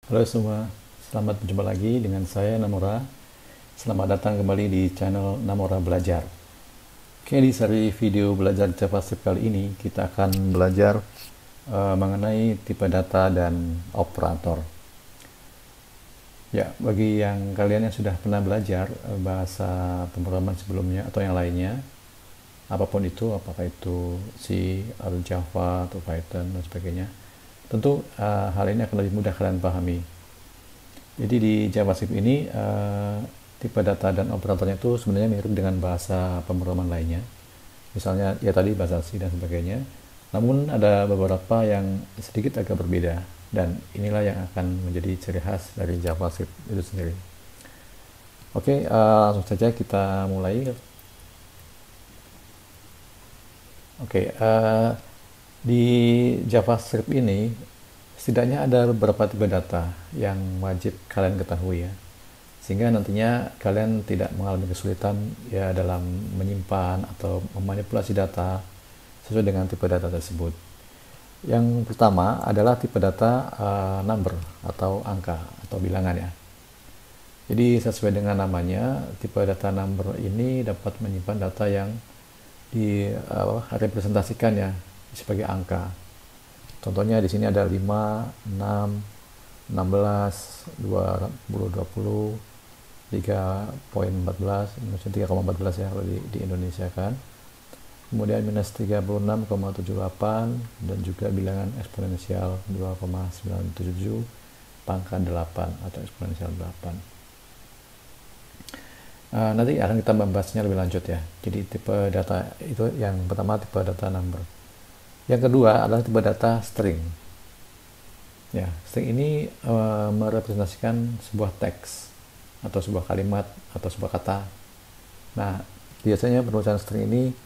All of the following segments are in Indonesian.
Halo semua, selamat berjumpa lagi dengan saya Namora. Selamat datang kembali di channel Namora Belajar. Oke, di seri video belajar JavaScript kali ini kita akan belajar mengenai tipe data dan operator. Ya, bagi yang kalian yang sudah pernah belajar bahasa pemrograman sebelumnya atau yang lainnya, apapun itu, apakah itu C, atau Java, atau Python, dan sebagainya, tentu hal ini akan lebih mudah kalian pahami. Jadi di JavaScript ini tipe data dan operatornya itu sebenarnya mirip dengan bahasa pemrograman lainnya. Misalnya ya tadi bahasa C dan sebagainya. Namun ada beberapa yang sedikit agak berbeda dan inilah yang akan menjadi ciri khas dari JavaScript itu sendiri. Oke, langsung saja kita mulai. Oke, di JavaScript ini setidaknya ada beberapa tipe data yang wajib kalian ketahui ya. Sehingga nantinya kalian tidak mengalami kesulitan ya dalam menyimpan atau memanipulasi data sesuai dengan tipe data tersebut. Yang pertama adalah tipe data number atau angka atau bilangan ya. Jadi sesuai dengan namanya, tipe data number ini dapat menyimpan data yang direpresentasikan ya sebagai angka. Contohnya di sini ada 5, 6, 16, 20, 20, 3.14, minus 3,14 ya kalau di Indonesia kan. Kemudian minus 36,78 dan juga bilangan eksponensial 2,977 pangkat 8 atau eksponensial 8. Nanti akan kita membahasnya lebih lanjut ya. Jadi tipe data itu yang pertama tipe data number. Yang kedua adalah tipe data string. Ya, string ini merepresentasikan sebuah teks atau sebuah kalimat atau sebuah kata. Nah, biasanya penulisan string ini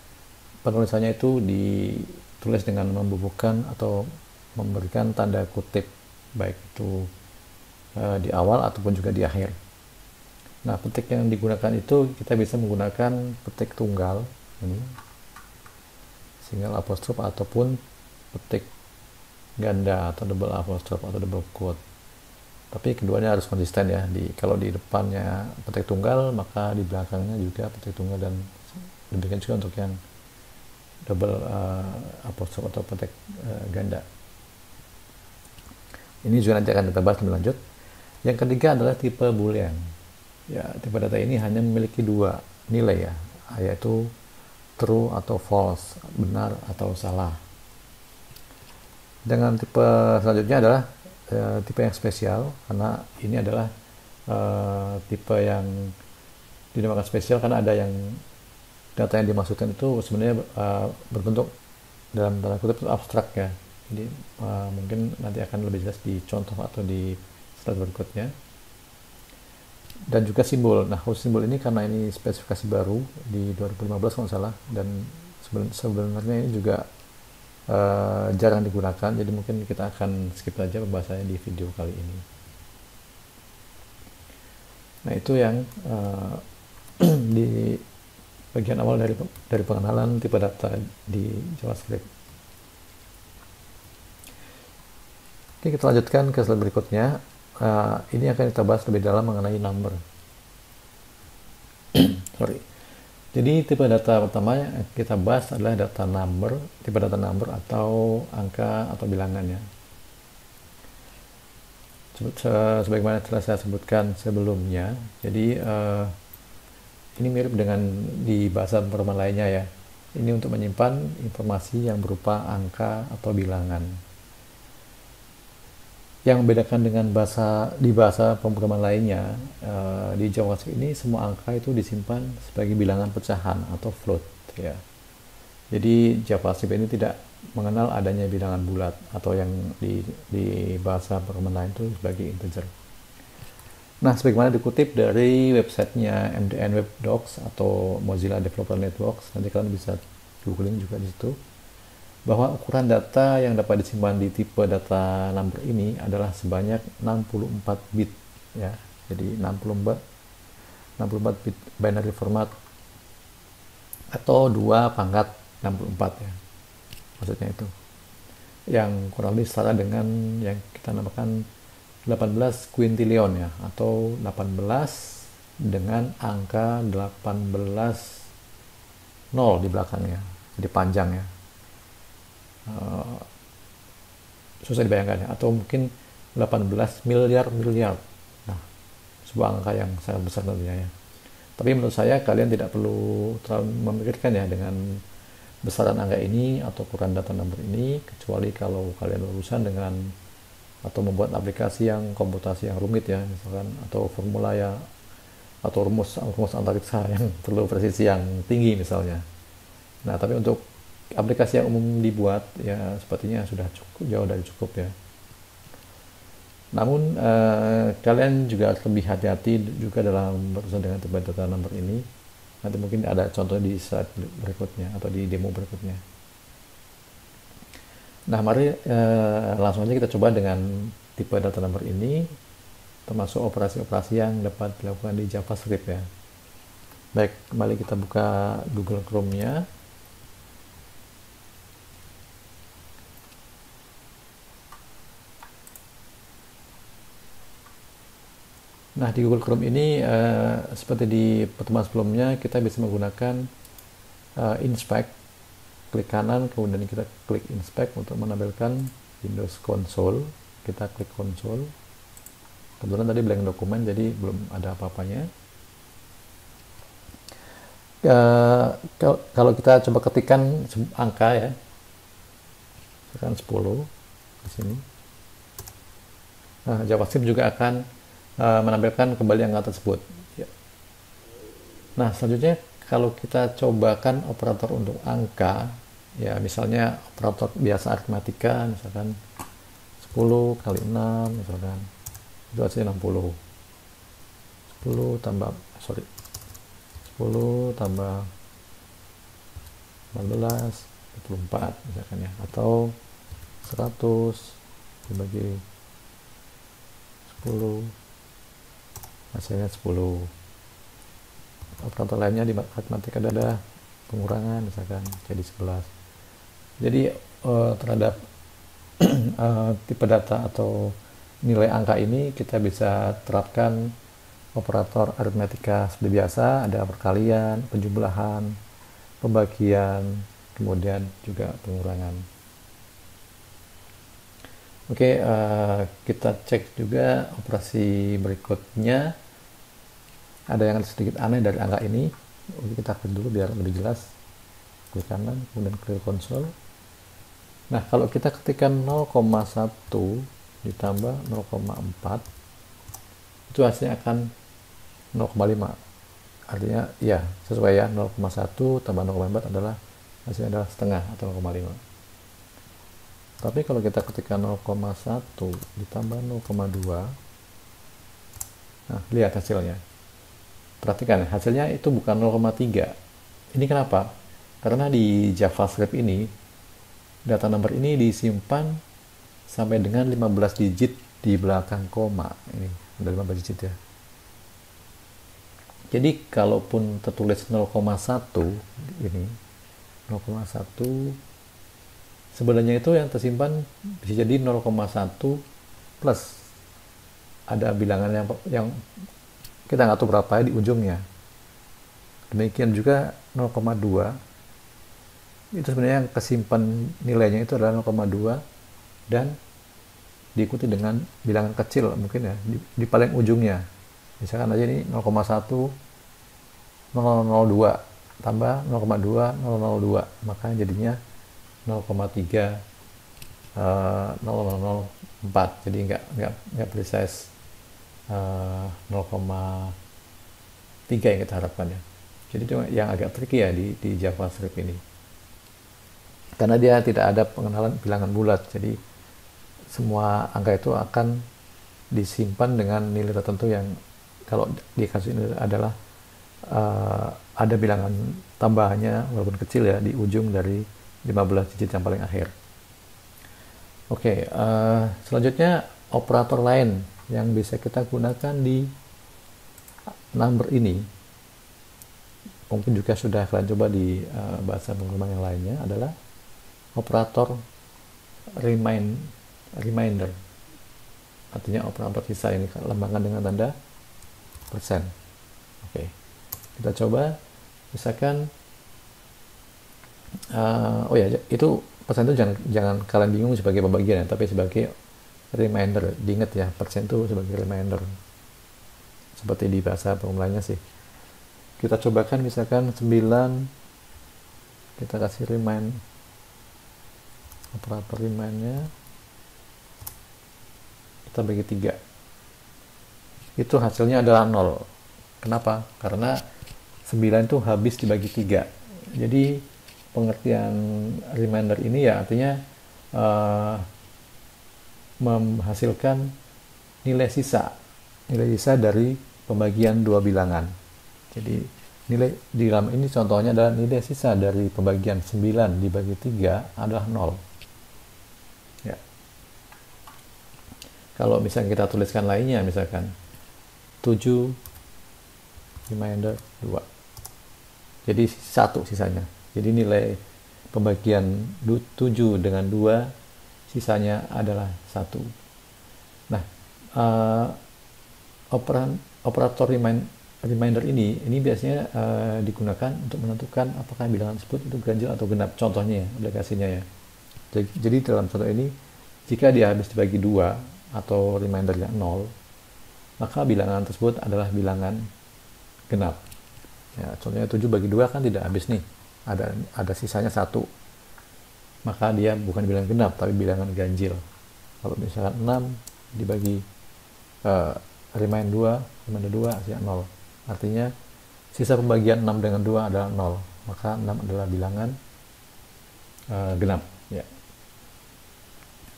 penulisannya itu ditulis dengan membubuhkan atau memberikan tanda kutip baik itu di awal ataupun juga di akhir. Nah, petik yang digunakan itu kita bisa menggunakan petik tunggal ini single apostrophe ataupun petik ganda atau double apostrophe atau double quote. Tapi keduanya harus konsisten ya. Kalau di depannya petik tunggal, maka di belakangnya juga petik tunggal, dan demikian juga untuk yang double apostrophe atau petik ganda. Ini juga nanti akan kita bahas lebih lanjut. Yang ketiga adalah tipe boolean. Ya, tipe data ini hanya memiliki dua nilai ya, yaitu true atau false, benar atau salah. Dengan tipe selanjutnya adalah tipe yang spesial, karena ini adalah tipe yang dinamakan spesial karena ada yang data yang dimaksudkan itu sebenarnya berbentuk dalam tanda kutip abstrak ya. Jadi mungkin nanti akan lebih jelas di contoh atau di slide berikutnya. Dan juga simbol. Nah, khusus simbol ini karena ini spesifikasi baru di 2015 kalau salah, dan sebenarnya ini juga jarang digunakan, jadi mungkin kita akan skip aja pembahasannya di video kali ini. Nah, itu yang di bagian awal dari pengenalan tipe data di JavaScript. Oke, kita lanjutkan ke slide berikutnya. Ini akan kita bahas lebih dalam mengenai number. Sorry. Jadi tipe data pertama yang kita bahas adalah data number, tipe data number atau angka atau bilangannya. Sebagaimana telah saya sebutkan sebelumnya, jadi ini mirip dengan di bahasa pemrograman lainnya ya. Ini untuk menyimpan informasi yang berupa angka atau bilangan. Yang membedakan dengan bahasa pemrograman lainnya, di JavaScript ini semua angka itu disimpan sebagai bilangan pecahan atau float ya. Jadi JavaScript ini tidak mengenal adanya bilangan bulat atau yang di bahasa pemrograman lain itu sebagai integer. Nah, sebagaimana dikutip dari websitenya MDN Web Docs atau Mozilla Developer Network, nanti kalian bisa googling juga di situ, bahwa ukuran data yang dapat disimpan di tipe data number ini adalah sebanyak 64 bit ya. Jadi 64 bit binary format atau 2 pangkat 64 ya. Maksudnya itu. Yang kurang lebih setara dengan yang kita namakan 18 quintillion ya, atau 18 dengan angka 18 nol di belakangnya, jadi panjang ya. Susah dibayangkan ya, atau mungkin 18 miliar miliar. Nah, sebuah angka yang sangat besar tentunya ya. Tapi menurut saya kalian tidak perlu terlalu memikirkan ya dengan besaran angka ini atau ukuran data number ini, kecuali kalau kalian berurusan dengan atau membuat aplikasi yang komputasi yang rumit ya, misalkan, atau formula ya, atau rumus antariksa yang perlu presisi yang tinggi misalnya. Nah, tapi untuk aplikasi yang umum dibuat ya sepertinya sudah cukup, jauh dari cukup ya. Namun kalian juga harus lebih hati-hati juga dalam berurusan dengan tipe data number ini. Nanti mungkin ada contoh di slide berikutnya atau di demo berikutnya. Nah, mari langsung aja kita coba dengan tipe data number ini, termasuk operasi-operasi yang dapat dilakukan di JavaScript ya. Baik, kembali kita buka Google Chrome-nya. Nah, di Google Chrome ini seperti di pertemuan sebelumnya, kita bisa menggunakan inspect, klik kanan, kemudian kita klik inspect untuk menampilkan Windows Console. Kita klik console. Kebetulan tadi blank dokumen, jadi belum ada apa-apanya. Kalau kita coba ketikkan angka ya, misalkan 10 di sini. Nah, JavaScript juga akan menampilkan kembali angka tersebut. Nah, selanjutnya kalau kita cobakan operator untuk angka, ya misalnya operator biasa aritmatika, misalkan 10 kali 6, misalkan, itu hasilnya 60. 10 tambah 14, 24 misalkan ya, atau 100 dibagi 10, hasilnya 10. Operator lainnya di matematika ada pengurangan misalkan jadi 11. Jadi terhadap tipe data atau nilai angka ini kita bisa terapkan operator aritmatika seperti biasa, ada perkalian, penjumlahan, pembagian, kemudian juga pengurangan. Oke, kita cek juga operasi berikutnya. Ada yang sedikit aneh dari angka ini. Oke, kita klik dulu biar lebih jelas. Klik kanan, kemudian klik konsol. Nah, kalau kita ketikkan 0,1 ditambah 0,4, itu hasilnya akan 0,5. Artinya, ya, sesuai ya, 0,1 tambah 0,4 adalah hasilnya adalah setengah atau 0,5. Tapi kalau kita ketikkan 0,1 ditambah 0,2, nah, lihat hasilnya. Perhatikan, hasilnya itu bukan 0,3. Ini kenapa? Karena di JavaScript ini, data number ini disimpan sampai dengan 15 digit di belakang koma. Ini ada 15 digit ya. Jadi, kalaupun tertulis 0,1, ini 0,1, sebenarnya itu yang tersimpan bisa jadi 0,1 plus ada bilangan yang kita nggak tahu berapa ya di ujungnya. Demikian juga 0,2 itu sebenarnya yang kesimpan nilainya itu adalah 0,2 dan diikuti dengan bilangan kecil mungkin ya di paling ujungnya. Misalkan aja ini 0,1 002 tambah 0,2 002, maka jadinya 0,3 004. Jadi nggak precise 0,3 yang kita harapkan ya. Jadi itu yang agak tricky ya di JavaScript ini, karena dia tidak ada pengenalan bilangan bulat. Jadi semua angka itu akan disimpan dengan nilai tertentu yang kalau di kasus ini adalah ada bilangan tambahannya walaupun kecil ya di ujung dari 15 digit yang paling akhir. Oke, selanjutnya operator lain yang bisa kita gunakan di number ini, mungkin juga sudah kalian coba di bahasa pengiriman yang lainnya, adalah operator reminder. artinya operator sisa ini lambangkan dengan tanda persen. Oke, kita coba misalkan oh ya, itu persen itu jangan kalian bingung sebagai pembagian ya, tapi sebagai reminder. Diingat ya, persen itu sebagai reminder seperti di bahasa pemulanya sih. Kita cobakan misalkan 9, kita kasih remind, operator remind-nya kita bagi 3, itu hasilnya adalah 0. Kenapa? Karena 9 itu habis dibagi 3. Jadi pengertian reminder ini ya artinya menghasilkan nilai sisa dari pembagian 2 bilangan. Jadi nilai di dalam ini contohnya adalah nilai sisa dari pembagian 9 dibagi 3 adalah 0. Ya. Kalau misalnya kita tuliskan lainnya, misalkan 7 reminder 2. Jadi 1 sisanya. Jadi nilai pembagian 7 dengan 2 sisanya adalah 1. Nah, operator reminder ini biasanya digunakan untuk menentukan apakah bilangan tersebut itu ganjil atau genap. Contohnya ya, aplikasinya ya. Jadi dalam contoh ini, jika dia habis dibagi 2 atau remindernya 0, maka bilangan tersebut adalah bilangan genap. Ya, contohnya 7 bagi 2 kan tidak habis nih, ada sisanya 1, maka dia bukan bilangan genap tapi bilangan ganjil. Kalau misalkan 6 dibagi reminder 2 hasilnya 0, artinya sisa pembagian 6 dengan 2 adalah 0, maka 6 adalah bilangan genap ya.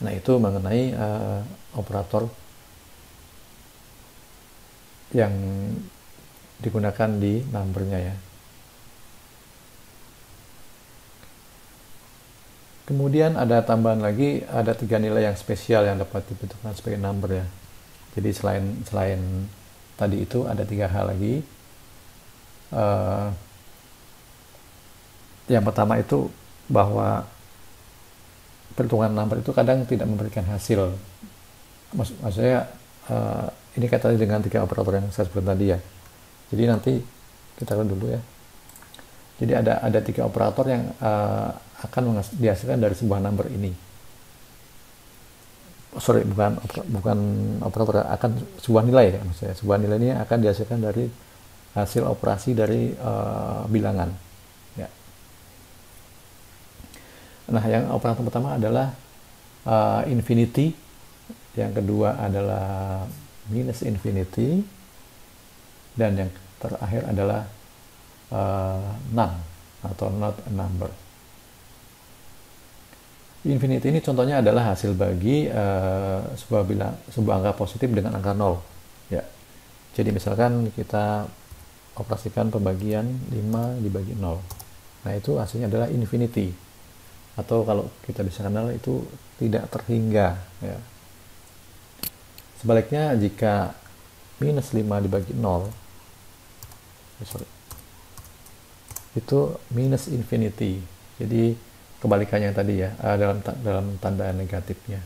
Nah, itu mengenai operator yang digunakan di numbernya ya. Kemudian ada tambahan lagi, ada 3 nilai yang spesial yang dapat dibentukkan sebagai number ya. Jadi selain tadi itu ada 3 hal lagi. Yang pertama itu bahwa perhitungan number itu kadang tidak memberikan hasil. Maksudnya ini kaitannya dengan 3 operator yang saya sebutkan tadi ya. Jadi nanti kita lihat dulu ya. Jadi ada 3 operator yang akan dihasilkan dari sebuah number ini. Bukan operator, akan sebuah nilai ya, maksudnya sebuah nilai ini akan dihasilkan dari hasil operasi dari bilangan ya. Nah, yang operator pertama adalah infinity, yang kedua adalah minus infinity, dan yang terakhir adalah none atau not a number. Infinity ini contohnya adalah hasil bagi sebuah angka positif dengan angka 0 ya. Jadi misalkan kita operasikan pembagian 5 dibagi 0. Nah, itu hasilnya adalah infinity, atau kalau kita bisa kenal itu tidak terhingga ya. Sebaliknya, jika minus 5 dibagi 0 itu minus infinity. Jadi kebalikannya tadi ya, dalam tanda negatifnya.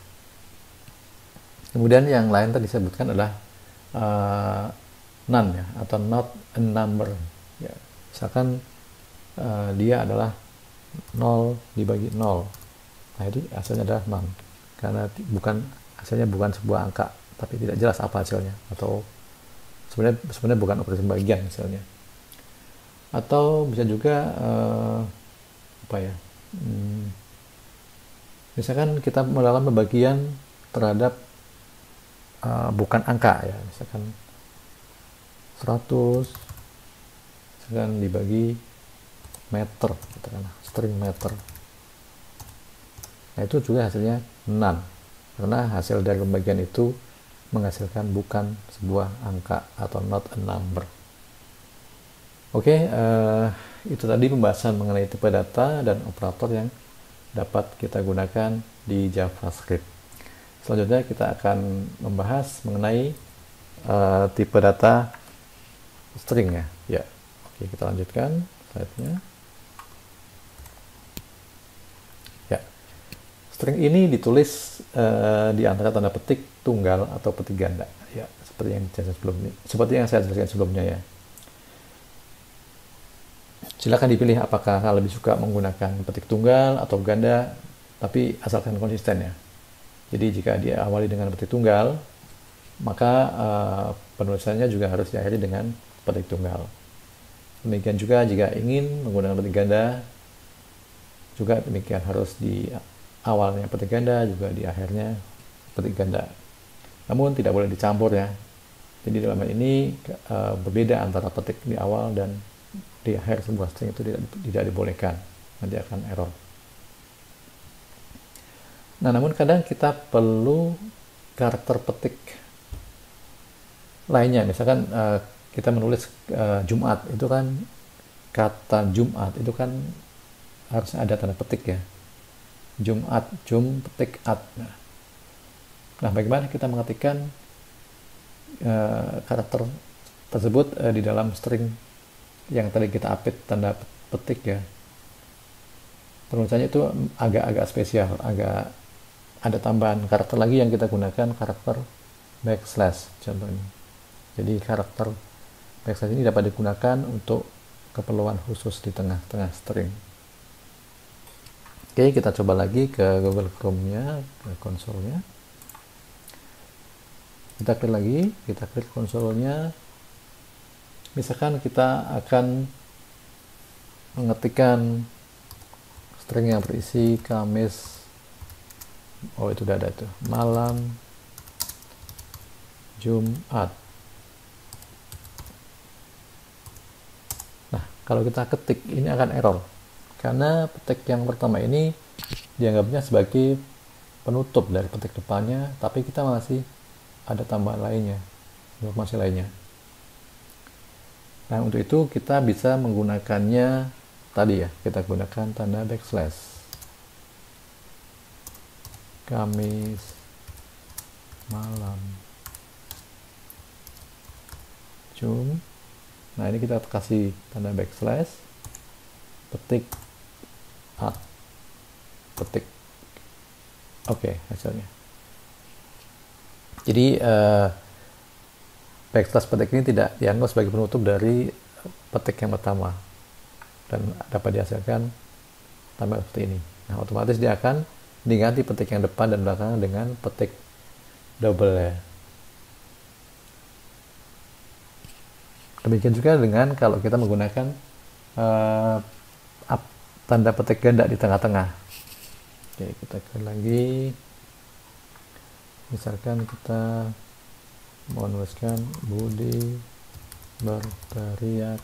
Kemudian yang lain tadi disebutkan adalah none ya, atau not a number ya. Misalkan dia adalah 0 dibagi 0. Nah, itu hasilnya adalah none, karena hasilnya bukan sebuah angka, tapi tidak jelas apa hasilnya, atau sebenarnya bukan operasi pembagian hasilnya. Atau bisa juga misalkan kita melakukan pembagian terhadap bukan angka ya, misalkan 100 misalkan dibagi meter, katakanlah string meter. Nah, itu juga hasilnya none, karena hasil dari pembagian itu menghasilkan bukan sebuah angka atau not a number. Oke, itu tadi pembahasan mengenai tipe data dan operator yang dapat kita gunakan di JavaScript. Selanjutnya kita akan membahas mengenai tipe data string ya. Ya, oke, kita lanjutkan slide-nya. Ya, string ini ditulis di antara tanda petik tunggal atau petik ganda. Ya, seperti yang saya jelaskan sebelumnya ya. Silakan dipilih apakah lebih suka menggunakan petik tunggal atau ganda, tapi asalkan konsisten ya. Jadi jika diawali dengan petik tunggal, maka penulisannya juga harus diakhiri dengan petik tunggal. Demikian juga jika ingin menggunakan petik ganda, juga demikian, harus di awalnya petik ganda, juga di akhirnya petik ganda. Namun tidak boleh dicampur ya. Jadi dalam hal ini berbeda antara petik di awal dan di akhir sebuah string itu tidak dibolehkan, nanti akan error. Nah, namun kadang kita perlu karakter petik lainnya. Misalkan kita menulis Jumat, itu kan kata Jumat itu kan harus ada tanda petik ya. Jumat, jum, petik, at. Nah, bagaimana kita mengetikkan karakter tersebut di dalam string yang tadi kita update tanda petik ya. Penulisannya itu agak spesial, agak ada tambahan karakter lagi yang kita gunakan, karakter backslash contohnya. Jadi karakter backslash ini dapat digunakan untuk keperluan khusus di tengah-tengah string. Oke, kita coba lagi ke Google Chrome-nya, ke konsolnya. Kita klik lagi, kita klik konsolnya. Misalkan kita akan mengetikkan string yang berisi Kamis, oh itu udah ada tuh, malam Jumat. Nah, kalau kita ketik ini akan error karena petik yang pertama ini dianggapnya sebagai penutup dari petik depannya, tapi kita masih ada tambahan lainnya, informasi lainnya. Nah, untuk itu kita bisa menggunakannya tadi ya, kita gunakan tanda backslash. Kamis malam Jum. Nah, ini kita kasih tanda backslash, petik, at, petik. Oke, hasilnya. Jadi backslash petik ini tidak dianggap sebagai penutup dari petik yang pertama dan dapat dihasilkan tambah seperti ini. Nah, otomatis dia akan diganti petik yang depan dan belakang dengan petik double ya. Demikian juga dengan kalau kita menggunakan tanda petik ganda di tengah-tengah. Oke, kita klik lagi. Misalkan kita mau menuliskan Budi berteriak.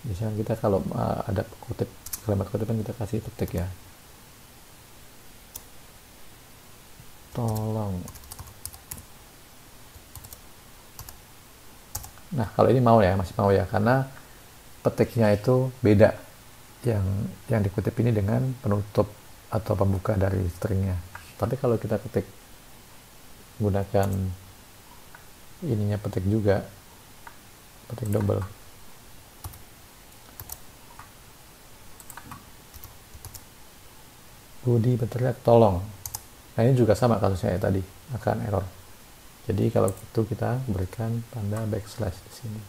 Misalnya kita kalau ada kutip, kalimat kutipan kita kasih petik ya. Tolong. Nah, kalau ini mau ya, masih mau ya, karena petiknya itu beda. Yang dikutip ini dengan penutup atau pembuka dari stringnya. Tapi kalau kita ketik gunakan ininya petik juga, petik double. Budi berteriak tolong. Nah, ini juga sama kasusnya ya tadi, akan error. Jadi kalau itu kita berikan tanda backslash di sini.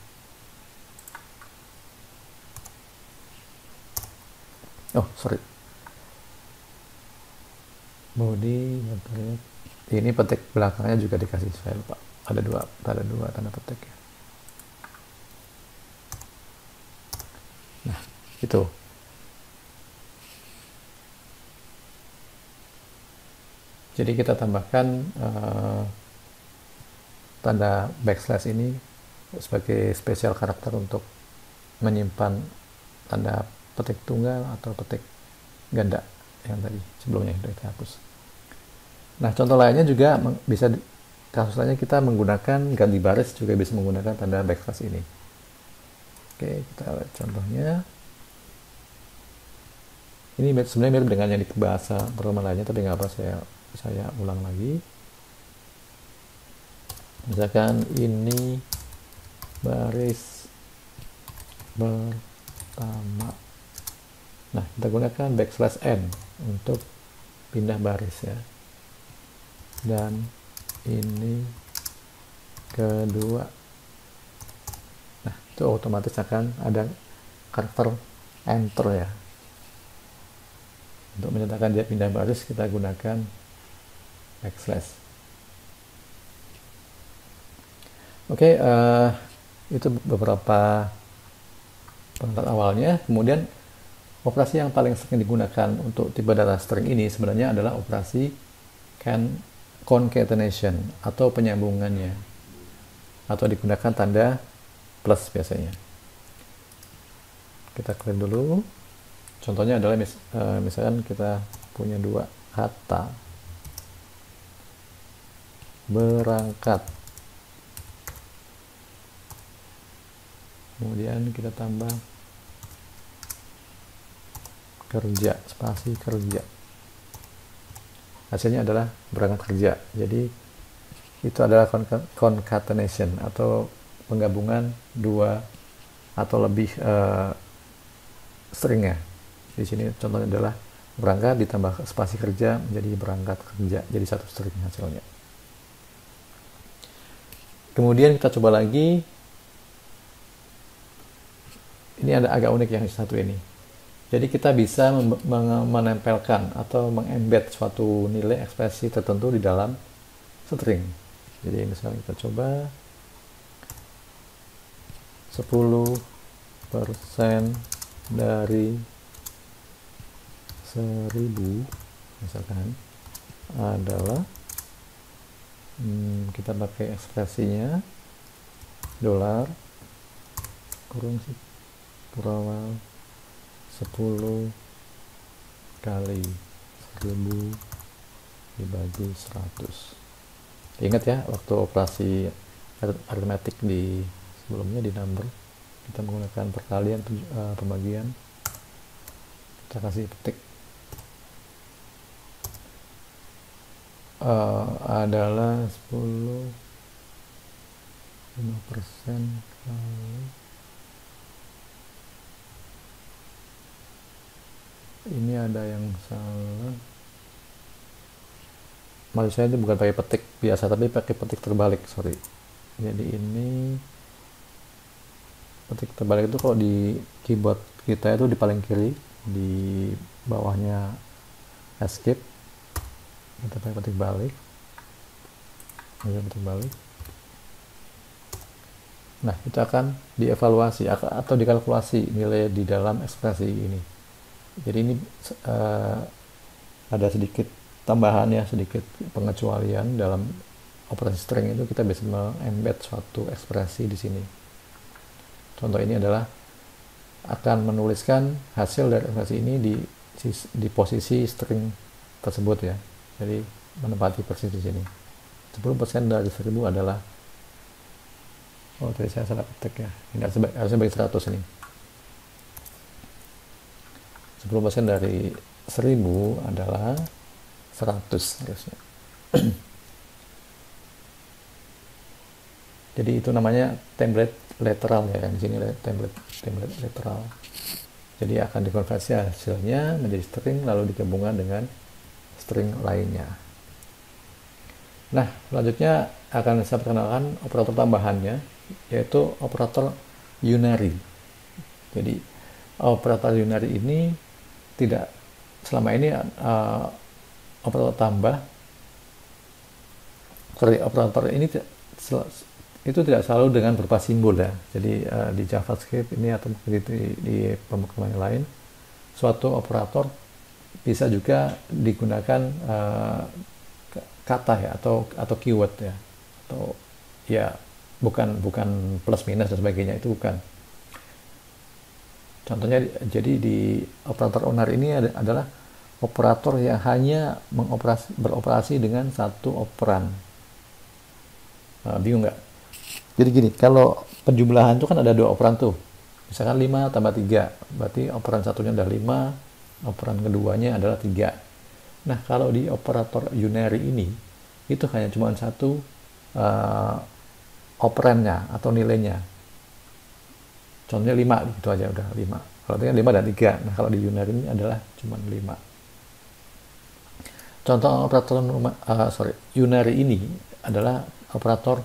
Oh, sorry. Budi berteriak. Ini petik belakangnya juga dikasih, saya lupa. Ada dua tanda petik ya. Nah, itu. Jadi kita tambahkan tanda backslash ini sebagai spesial karakter untuk menyimpan tanda petik tunggal atau petik ganda yang tadi sebelumnya sudah kita hapus. Nah, contoh lainnya juga bisa, kasus lainnya kita menggunakan ganti baris juga bisa menggunakan tanda backslash ini. Oke, kita lihat contohnya. Ini sebenarnya mirip dengan yang di bahasa programan lainnya, tapi nggak apa, saya ulang lagi. Misalkan ini baris pertama. Nah, kita gunakan backslash n untuk pindah baris ya. dan ini kedua. Nah, itu otomatis akan ada karakter enter ya. Untuk menyatakan dia pindah baris, kita gunakan backslash. Oke, itu beberapa perangkat awalnya. Kemudian operasi yang paling sering digunakan untuk tipe data string ini sebenarnya adalah operasi concatenation atau penyambungannya, atau digunakan tanda plus biasanya. Kita clear dulu. Contohnya adalah misalkan kita punya dua kata berangkat, kemudian kita tambah kerja, spasi kerja, hasilnya adalah berangkat kerja. Jadi itu adalah concatenation atau penggabungan dua atau lebih string ya. Di sini contohnya adalah berangkat ditambah spasi kerja menjadi berangkat kerja, jadi satu string hasilnya. Kemudian kita coba lagi. Ini ada agak unik yang satu ini. Jadi kita bisa menempelkan atau mengembed suatu nilai ekspresi tertentu di dalam string. Jadi misalnya kita coba 10% dari 1000 misalkan adalah kita pakai ekspresinya dolar kurung purawa 10 kali 1000 dibagi 100. Ingat ya, waktu operasi aritmetik di sebelumnya di number kita menggunakan perkalian pembagian, kita kasih petik adalah 5% kali ini ada yang salah. Maksud saya itu bukan pakai petik biasa tapi pakai petik terbalik, sorry. Jadi ini petik terbalik itu kalau di keyboard kita itu di paling kiri, di bawahnya escape, kita pakai petik balik. Petik balik. Nah, itu akan dievaluasi atau dikalkulasi nilai di dalam ekspresi ini. Jadi ini ada sedikit tambahan ya, sedikit pengecualian dalam operasi string itu kita bisa mengembed suatu ekspresi di sini. Contoh ini adalah akan menuliskan hasil dari ekspresi ini di posisi string tersebut ya. Jadi menempati persis di sini. 10% dari 1000 adalah, oh tadi saya salah ketik ya. Ini harusnya bagi 100 ini. 10% dari 1000 adalah 100 harusnya. Jadi itu namanya template literal ya, yang di sini template literal. Jadi akan dikonversi hasilnya menjadi string lalu digabungkan dengan string lainnya. Nah, selanjutnya akan saya perkenalkan operator tambahannya, yaitu operator unary. Jadi operator unary ini tidak selama ini operator tambah, operator ini itu tidak selalu dengan berupa simbol ya. Jadi di JavaScript ini atau di pemrograman lain, suatu operator bisa juga digunakan kata ya atau keyword ya, atau ya bukan plus minus dan sebagainya, itu bukan. Contohnya jadi di operator unary ini adalah operator yang hanya beroperasi dengan satu operan. Bingung nggak? Jadi gini, kalau penjumlahan itu kan ada dua operan tuh. Misalkan 5 tambah 3, berarti operan satunya adalah 5, operan keduanya adalah 3. Nah, kalau di operator unary ini, itu hanya cuma satu operannya atau nilainya. Contohnya 5, gitu aja udah 5. Kalau itu kan 5 dan 3. Nah, kalau di unary ini adalah cuma 5. Contoh operator unary ini adalah operator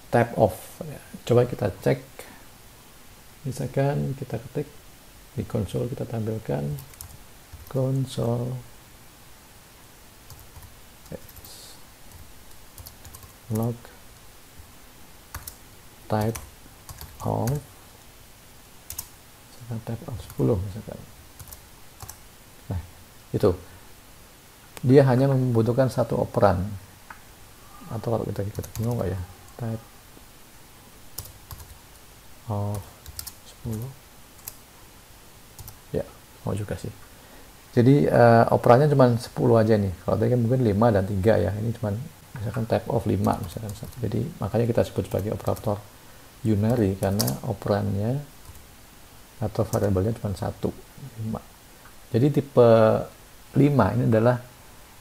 type of. Coba kita cek, misalkan kita ketik di konsol, kita tampilkan konsol log type of type of 10 misalkan. Nah, itu dia hanya membutuhkan satu operan, atau kalau kita bingung nggak ya, type of 10 ya, mau juga sih. Jadi operannya cuma 10 aja nih. Kalau tadi kan mungkin 5 dan 3 ya, ini cuma misalkan type of 5 misalkan. Jadi makanya kita sebut sebagai operator unary karena operannya atau variabelnya cuma 1, 5. Jadi tipe 5 ini adalah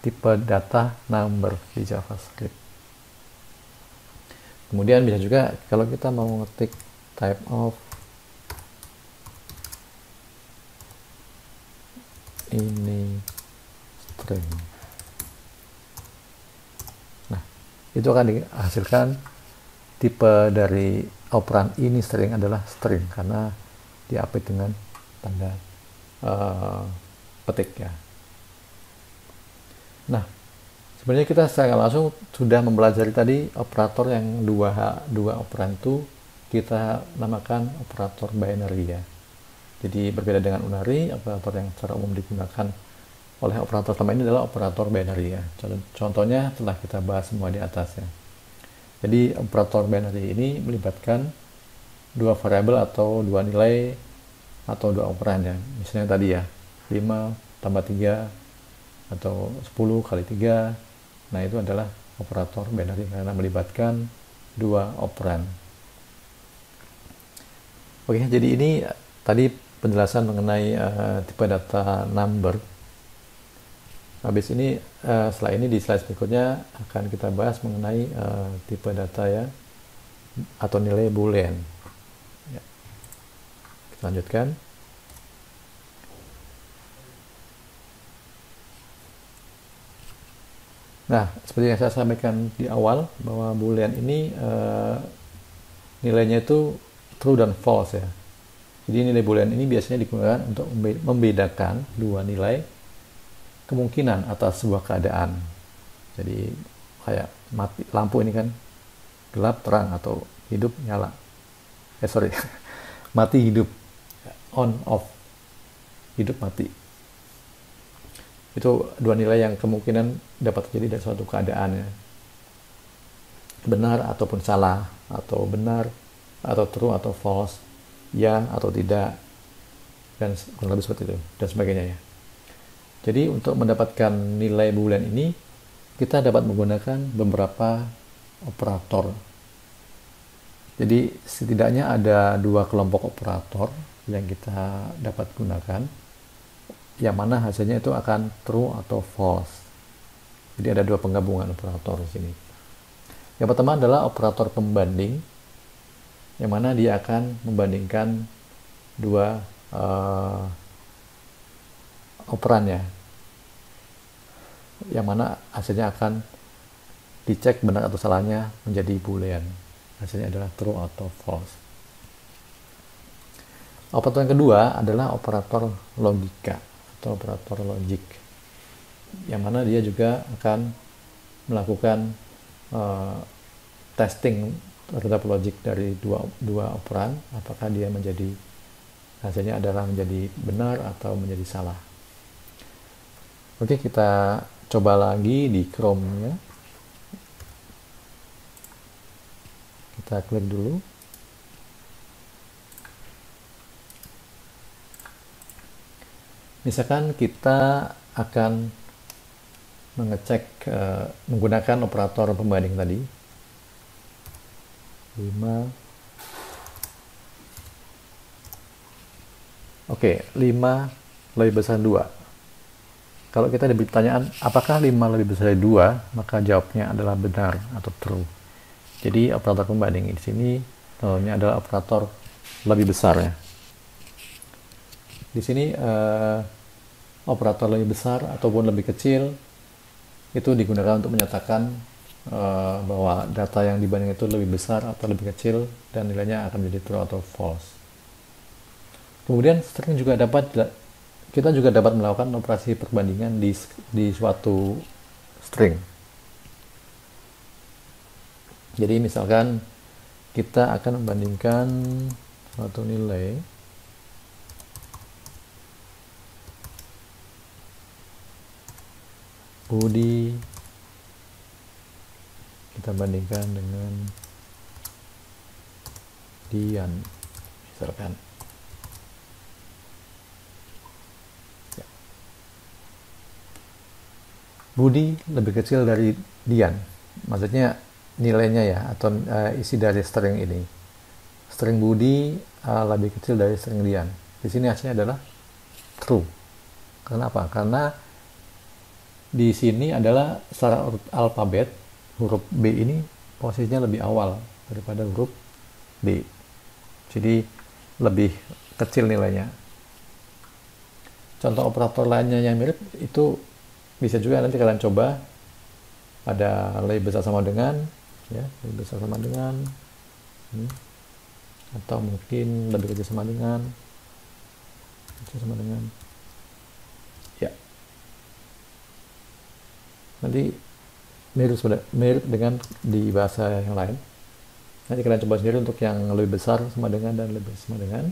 tipe data number di JavaScript. Kemudian bisa juga kalau kita mau ngetik type of ini string. Nah, itu akan dihasilkan tipe dari operan ini string adalah string karena diapit dengan tanda petik ya. Nah, sebenarnya kita secara langsung sudah mempelajari tadi operator yang dua operan itu kita namakan operator binary ya. Jadi berbeda dengan unary, operator yang secara umum digunakan oleh operator selama ini adalah operator binary ya. Contohnya telah kita bahas semua di atas ya. Jadi operator binary ini melibatkan dua variabel atau dua nilai atau dua operan ya. Misalnya tadi ya, 5 tambah 3 atau 10 kali 3. Nah, itu adalah operator binary karena melibatkan dua operan. Oke, jadi ini tadi penjelasan mengenai tipe data number. Habis ini setelah ini di slide berikutnya akan kita bahas mengenai tipe data ya atau nilai boolean. Ya. Kita lanjutkan. Nah, seperti yang saya sampaikan di awal bahwa boolean ini nilainya itu true dan false ya. Jadi nilai boolean ini biasanya digunakan untuk membedakan dua nilai kemungkinan atas sebuah keadaan. Jadi kayak mati lampu ini kan gelap terang atau hidup nyala. Mati hidup, on off, hidup mati. Itu dua nilai yang kemungkinan dapat terjadi dari suatu keadaan ya. Benar ataupun salah, atau benar atau true atau false, ya atau tidak, dan kurang lebih seperti itu dan sebagainya ya. Jadi untuk mendapatkan nilai boolean ini kita dapat menggunakan beberapa operator. Jadi setidaknya ada dua kelompok operator yang kita dapat gunakan, yang mana hasilnya itu akan true atau false. Jadi ada dua penggabungan operator di sini. Yang pertama adalah operator pembanding, yang mana dia akan membandingkan dua operan ya, yang mana hasilnya akan dicek benar atau salahnya menjadi boolean. Hasilnya adalah true atau false. Operator yang kedua adalah operator logika atau operator logik, yang mana dia juga akan melakukan testing terhadap logik dari dua operan, apakah dia menjadi hasilnya adalah menjadi benar atau menjadi salah. Oke, kita coba lagi di Chrome ya. Kita klik dulu. Misalkan kita akan mengecek menggunakan operator pembanding tadi 5. Oke, 5 lebih besar 2. Kalau kita diberi pertanyaan apakah 5 lebih besar dari 2, maka jawabnya adalah benar atau true. Jadi operator pembanding di sini ini adalah operator lebih besar ya. Di sini operator lebih besar ataupun lebih kecil itu digunakan untuk menyatakan bahwa data yang dibanding itu lebih besar atau lebih kecil dan nilainya akan menjadi true atau false. Kemudian string juga kita juga dapat melakukan operasi perbandingan di suatu string. Jadi misalkan kita akan membandingkan suatu nilai Budi, kita bandingkan dengan Dian misalkan. Ya. Budi lebih kecil dari Dian, maksudnya nilainya ya, atau isi dari string ini. String Budi lebih kecil dari string Dian. Di sini hasilnya adalah true. Kenapa? Karena di sini adalah secara alfabet, huruf B ini posisinya lebih awal daripada huruf D. Jadi lebih kecil nilainya. Contoh operator lainnya yang mirip itu bisa juga nanti kalian coba. Ada lebih besar sama dengan, ya, lebih besar sama dengan, atau mungkin lebih kecil sama dengan, ya. Nanti mirip dengan di bahasa yang lain. Nanti kalian coba sendiri untuk yang lebih besar sama dengan dan lebih sama dengan.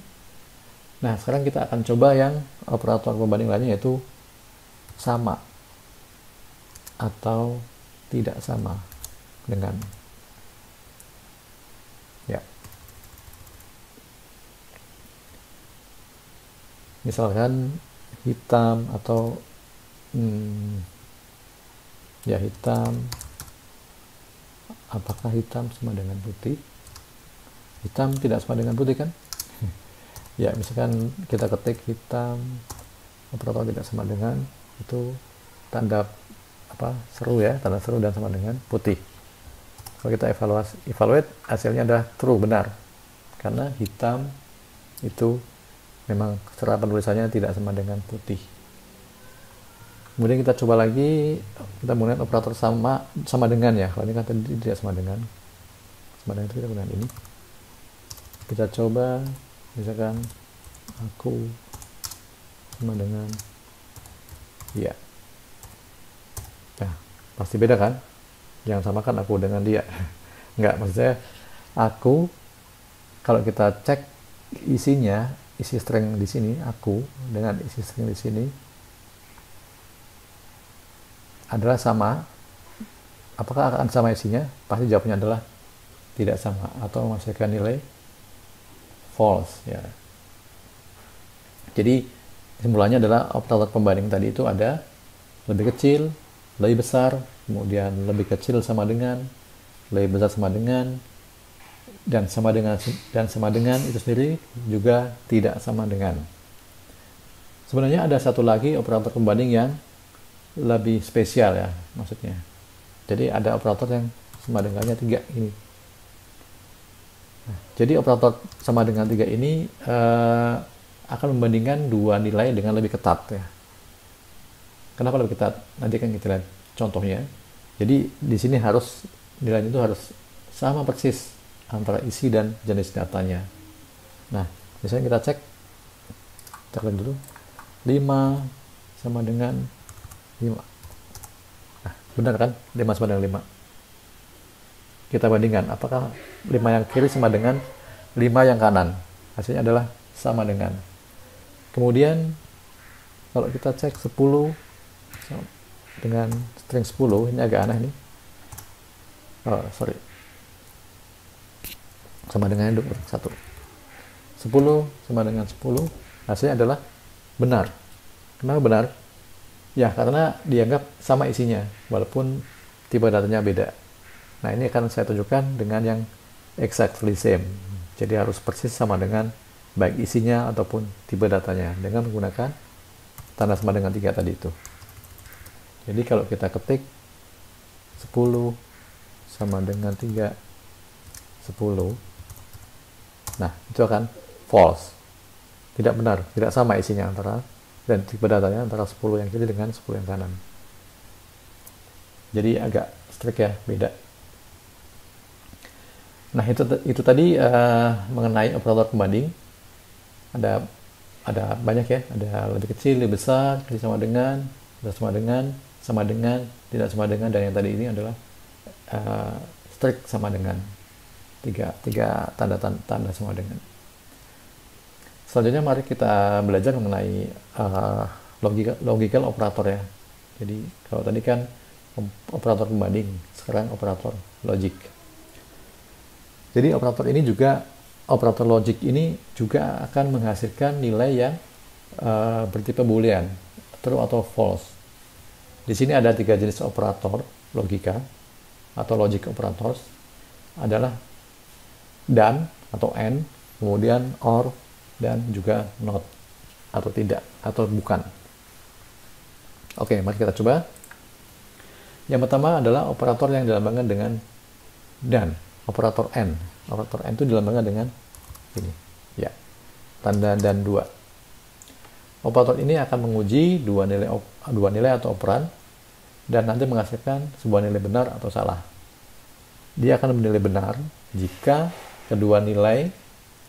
Nah, sekarang kita akan coba yang operator pembanding lainnya, yaitu sama atau tidak sama dengan. Ya. Misalkan hitam atau ya, hitam, apakah hitam sama dengan putih? Hitam tidak sama dengan putih kan? Ya, misalkan kita ketik hitam, operator tidak sama dengan, itu tanda seru ya, tanda seru dan sama dengan putih. Kalau kita evaluate, hasilnya adalah true, benar, karena hitam itu memang secara penulisannya tidak sama dengan putih. Kemudian kita coba lagi, kita menggunakan operator sama dengan ya. Kalau ini kan tadi tidak sama dengan itu kita gunakan ini. Kita coba, misalkan aku sama dengan, ya. Nah, pasti beda kan? Jangan samakan aku dengan dia. Enggak, maksud saya aku, kalau kita cek isinya, isi string di sini aku dengan isi string di sini adalah sama. Apakah akan sama isinya? Pasti jawabnya adalah tidak sama atau menghasilkan nilai false ya. Jadi kesimpulannya adalah operator pembanding tadi itu ada lebih kecil, lebih besar, kemudian lebih kecil sama dengan, lebih besar sama dengan, dan sama dengan itu sendiri juga tidak sama dengan. Sebenarnya ada satu lagi operator pembanding yang lebih spesial ya, maksudnya. Jadi ada operator yang sama dengannya 3 ini. Nah, jadi operator sama dengan 3 ini akan membandingkan dua nilai dengan lebih ketat ya. Kenapa lebih ketat? Nanti kan kita lihat contohnya. Jadi di sini nilainya itu harus sama persis antara isi dan jenis datanya. Nah, misalnya kita cek dulu 5 sama dengan 5. Nah, benar kan? 5 sama dengan 5. Kita bandingkan, apakah 5 yang kiri sama dengan 5 yang kanan? Hasilnya adalah sama dengan. Kemudian, kalau kita cek 10 dengan string 10, ini agak aneh nih. Oh, sorry. Sama dengan 1. 10 sama dengan 10, hasilnya adalah benar. Kenapa benar? Ya, karena dianggap sama isinya, walaupun tipe datanya beda. Nah, ini akan saya tunjukkan dengan yang exactly same. Jadi harus persis sama dengan baik isinya ataupun tipe datanya dengan menggunakan tanda sama dengan 3 tadi itu. Jadi kalau kita ketik 10 sama dengan 3, 10. Nah, itu akan false. Tidak benar, tidak sama isinya dan tipe datanya antara 10 yang kiri dengan 10 yang kanan. Jadi agak strict ya, beda. Nah, itu tadi mengenai operator pembanding. Ada banyak ya, ada lebih kecil, lebih besar, kecil sama dengan, tidak sama dengan, dan yang tadi ini adalah strict sama dengan. Tiga tanda sama dengan. Selanjutnya mari kita belajar mengenai logical operator ya. Jadi kalau tadi kan operator pembanding, sekarang operator logik. Jadi operator logik ini juga akan menghasilkan nilai yang bertipe boolean, true atau false. Di sini ada 3 jenis operator logika atau logic operators, adalah dan atau and, kemudian or, dan juga not atau tidak atau bukan. Oke, mari kita coba. Yang pertama adalah operator yang dilambangkan dengan dan, operator and. Operator and itu dilambangkan dengan ini, ya, tanda dan 2. Operator ini akan menguji dua nilai atau operan dan nanti menghasilkan sebuah nilai benar atau salah. Dia akan menilai benar jika kedua nilai,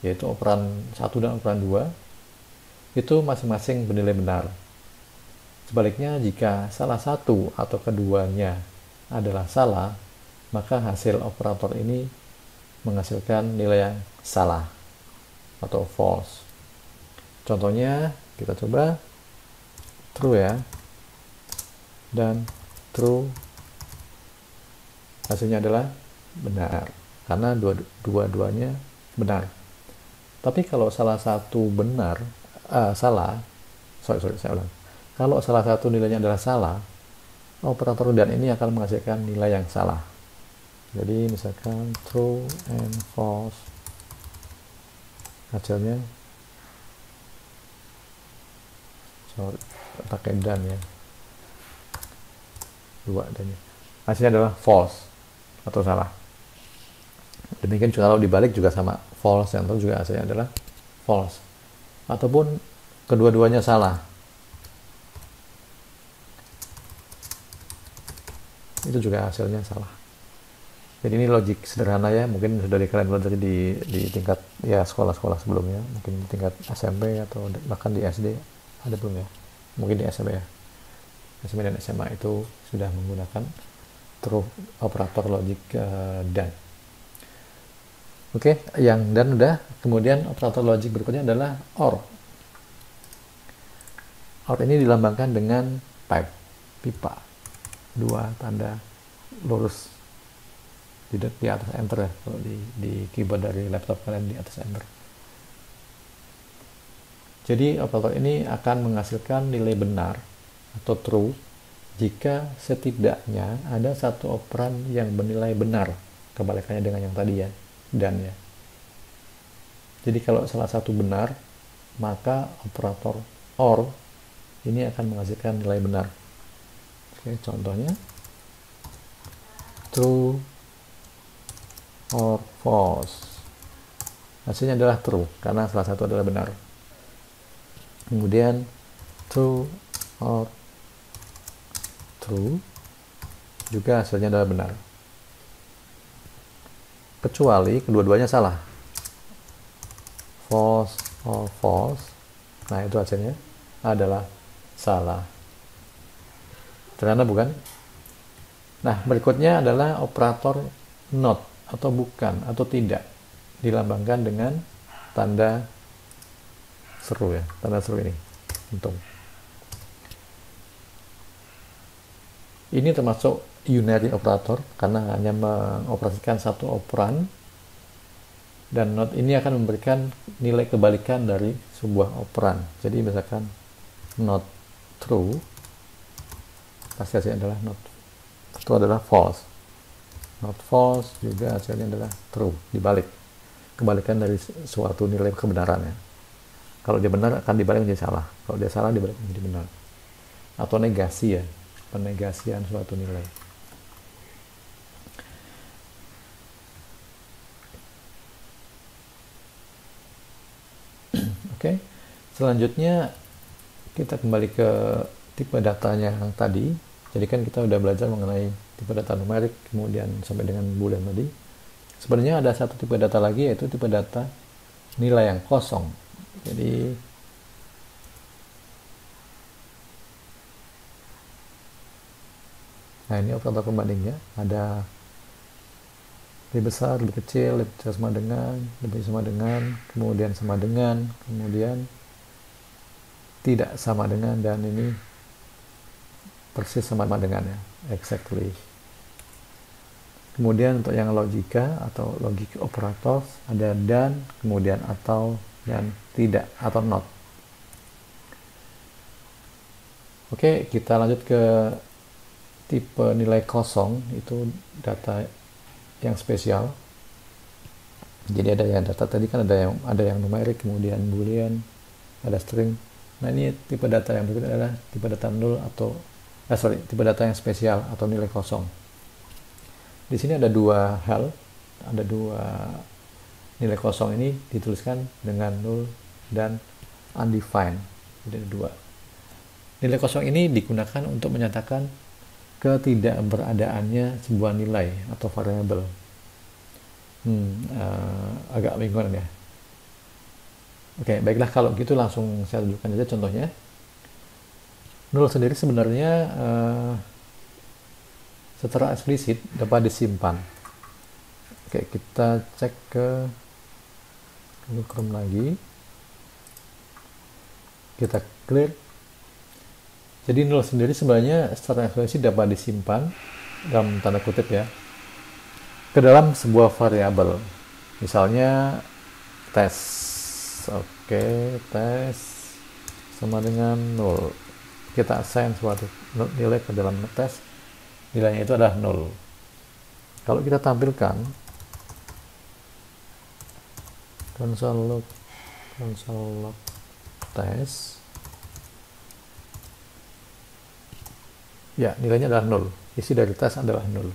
yaitu operan 1 dan operan 2, itu masing-masing bernilai benar. Sebaliknya, jika salah satu atau keduanya adalah salah, maka hasil operator ini menghasilkan nilai yang salah atau false. Contohnya, kita coba true ya, dan true hasilnya adalah benar, karena dua-duanya benar. Tapi kalau salah satu kalau salah satu nilainya adalah salah, operator dan ini akan menghasilkan nilai yang salah. Jadi misalkan true and false, hasilnya pakai dan ya, 2 dan hasilnya adalah false atau salah. Demikian juga kalau dibalik juga sama, false yang juga hasilnya adalah false, ataupun kedua-duanya salah, itu juga hasilnya salah. Jadi ini logik sederhana ya, mungkin sudah kalian pelajari di tingkat ya sekolah-sekolah sebelumnya, mungkin di tingkat SMP atau bahkan di SD ada belum ya, mungkin di SMP ya, SMP dan SMA itu sudah menggunakan true operator logik dan. Oke, yang dan udah. Kemudian operator logik berikutnya adalah or. Or ini dilambangkan dengan pipa, 2 tanda lurus di atas enter ya, kalau di keyboard dari laptop kalian di atas enter. Jadi operator ini akan menghasilkan nilai benar atau true jika setidaknya ada satu operan yang bernilai benar, kebalikannya dengan yang tadi ya, dan ya. Jadi kalau salah satu benar, maka operator or ini akan menghasilkan nilai benar. Oke, contohnya true or false, hasilnya adalah true karena salah satu adalah benar. Kemudian true or true juga hasilnya adalah benar, kecuali kedua-duanya salah, false or false, nah itu hasilnya adalah salah. Sederhana bukan? Nah, berikutnya adalah operator not atau bukan atau tidak, dilambangkan dengan tanda seru ya, tanda seru ini, untung. Ini termasuk unary operator karena hanya mengoperasikan satu operan, dan not ini akan memberikan nilai kebalikan dari sebuah operan. Jadi misalkan not true, pasti hasilnya adalah not, itu adalah false. Not false juga hasilnya adalah true, dibalik, kebalikan dari suatu nilai kebenaran ya. Kalau dia benar akan dibalik menjadi salah, kalau dia salah dibalik menjadi benar, atau negasi ya, penegasian suatu nilai. Oke, selanjutnya kita kembali ke tipe datanya yang tadi. Jadi kan kita udah belajar mengenai tipe data numerik, kemudian sampai dengan boolean tadi. Sebenarnya ada satu tipe data lagi, yaitu tipe data nilai yang kosong. Jadi nah ini operator pembandingnya, ada lebih besar, lebih kecil sama dengan, lebih sama dengan, kemudian sama dengan, kemudian tidak sama dengan, dan ini persis sama dengan ya, exactly. Kemudian untuk yang logika atau logic operators ada dan, kemudian atau, dan tidak atau not. Oke, kita lanjut ke tipe nilai kosong, itu data yang spesial. Jadi ada yang data tadi kan ada yang numerik, kemudian boolean, ada string. Nah, ini tipe data yang berikut adalah tipe data nol atau tipe data yang spesial atau nilai kosong. Di sini ada dua hal, ada dua nilai kosong ini dituliskan dengan nol dan undefined. Jadi ada dua. Nilai kosong ini digunakan untuk menyatakan ketidakberadaannya sebuah nilai atau variabel. Agak bingung ya. Oke, baiklah, kalau gitu langsung saya tunjukkan aja contohnya. Nol sendiri sebenarnya secara eksplisit dapat disimpan. Oke, kita cek ke Google Chrome lagi. Kita clear. Jadi nol sendiri sebenarnya secara eksplisit dapat disimpan dalam tanda kutip ya, ke dalam sebuah variabel. Misalnya tes. Oke, tes sama dengan 0. Kita assign suatu nilai ke dalam tes. Nilainya itu adalah 0. Kalau kita tampilkan console log tes, ya, nilainya adalah 0. Isi dari tes adalah 0.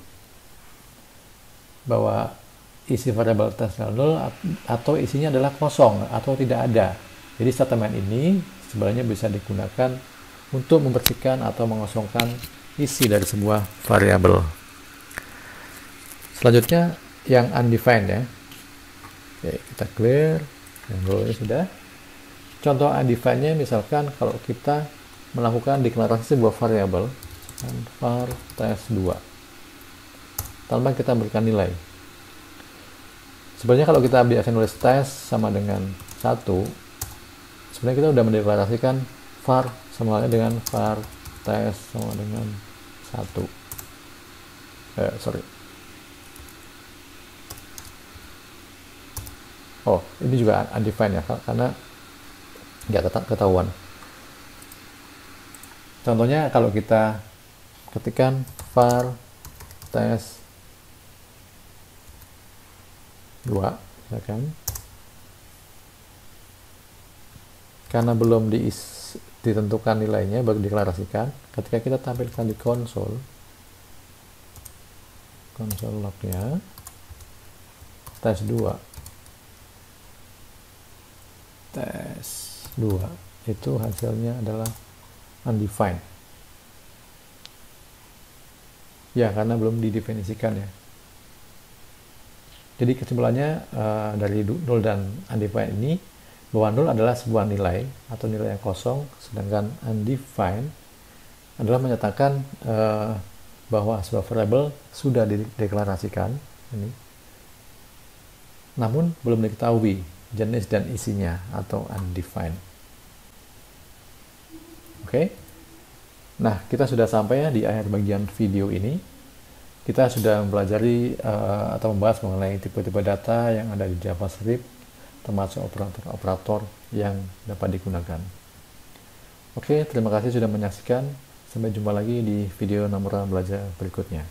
Bahwa isi variabel tes adalah 0 atau isinya adalah kosong atau tidak ada. Jadi statement ini sebenarnya bisa digunakan untuk membersihkan atau mengosongkan isi dari sebuah variabel. Selanjutnya yang undefined ya. Oke, kita clear. Yang dulu sudah. Contoh undefined-nya misalkan kalau kita melakukan deklarasi sebuah variabel var tes2 tanpa kita berikan nilai. Sebenarnya kalau kita biasa nulis tes sama dengan 1, sebenarnya kita sudah mendeklarasikan var sama dengan var tes sama dengan 1. Oh, ini juga undefined ya, karena nggak ketahuan. Contohnya kalau kita ketikkan var tes 2, misalkan, karena belum ditentukan nilainya, baru deklarasikan. Ketika kita tampilkan di konsol lognya tes 2 itu hasilnya adalah undefined ya, karena belum didefinisikan ya. Jadi kesimpulannya dari 0 dan undefined ini, bahwa 0 adalah sebuah nilai atau nilai yang kosong, sedangkan undefined adalah menyatakan bahwa sebuah variabel sudah dideklarasikan ini, namun belum diketahui jenis dan isinya atau undefined. Oke. Nah, kita sudah sampai ya di akhir bagian video ini. Kita sudah mempelajari atau membahas mengenai tipe-tipe data yang ada di JavaScript, termasuk operator-operator yang dapat digunakan. Oke, terima kasih sudah menyaksikan. Sampai jumpa lagi di video nomor belajar berikutnya.